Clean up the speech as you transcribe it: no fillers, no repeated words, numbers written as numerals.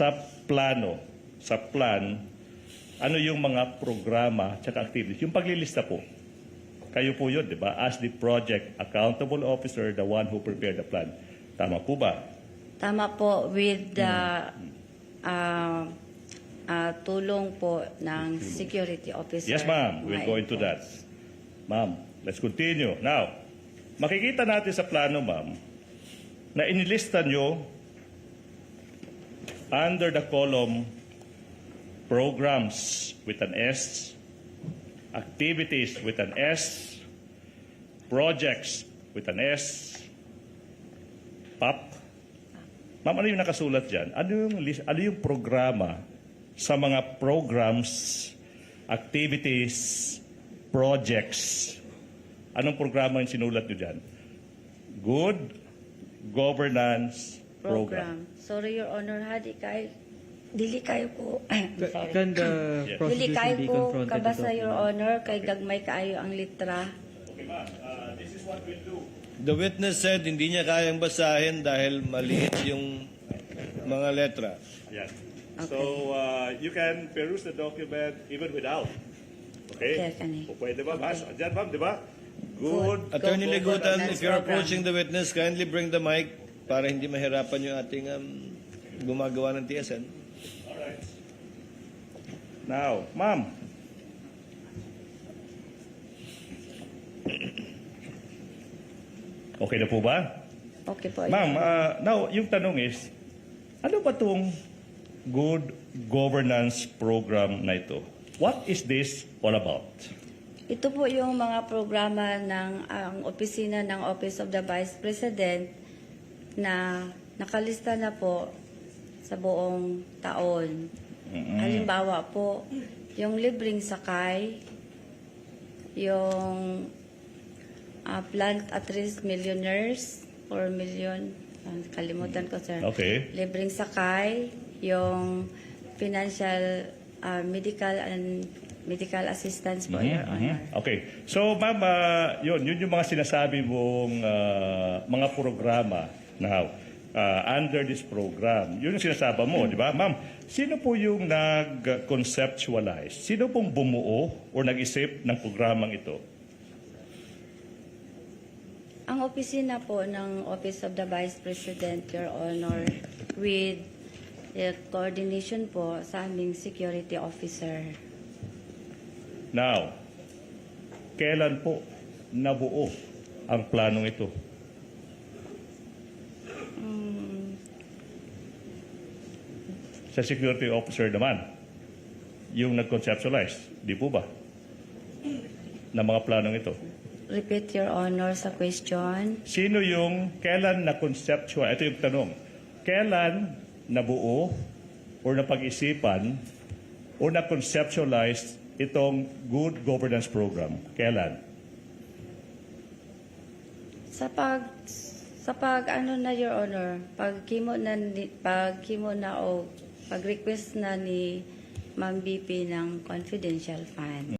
sa plano, sa plan, ano yung mga programa at activities. Yung paglilista po. Kayo po yun, di ba? As the project accountable officer, the one who prepared the plan. Tama po ba? Tama po with the tulong po ng security officer. Yes, ma'am. We'll go into that. Ma'am, let's continue. Now, makikita natin sa plano, ma'am, na inilista nyo under the column programs with an S, activities with an S, projects with an S, PAP. Ma'am, ano yung nakasulat dyan? Ano yung programa sa mga programs, activities, projects? Anong programa yung sinulat nyo dyan? Good Governance Program. Sorry, Your Honor, dili kayo po. Sorry. Can the Yes. Dili prosecution kayo be po confronted kabasa, with Your Honor, kay gagmay kaayo ang litra. Okay, ma'am. This is what we'll do. The witness said hindi niya kayang basahin dahil maliit yung mga letra. Yes. Okay. So, you can peruse the document even without. Okay? Okay, kani. O, pwede ba? Okay. Diyan, ma'am, di ba? Good. Attorney Legutan, Governance if you're Program. approaching the witness, kindly bring the mic para hindi mahirapan yung ating gumagawa ng TSN. Alright. Now, ma'am. Okay na po ba? Okay po. Ma'am, now, yung tanong is, ano ba itong Good Governance Program na ito? What is this all about? Ito po yung mga programa ng ang opisina ng Office of the Vice President na nakalista na po sa buong taon. Halimbawa po, yung libreng sakay, yung plant at risk millionaires, 4 million, kalimutan ko sir. Okay. Libreng sakay, yung financial, medical assistance po, Your Honor. Okay. So, ma'am, yun yung mga sinasabi mong mga programa now under this program. Yun yung sinasabi mo, di ba? Ma'am, sino po yung nag-conceptualize? Sino pong bumuo o nag-isip ng programang ito? Ang opisina po ng Office of the Vice President, Your Honor, with coordination po sa aming security officer. Now, kailan po nabuo ang planong ito? Sa security officer naman, yung nag-conceptualize, di po ba? Na mga planong ito. Repeat, Your Honor, sa question. Sino yung kailan na-conceptual? Ito yung tanong. Kailan nabuo o napag-isipan o na-conceptualize itong Good Governance Program? Kailan? Sa pag ano na, Your Honor, pag request na ni Ma'am BP ng confidential fund.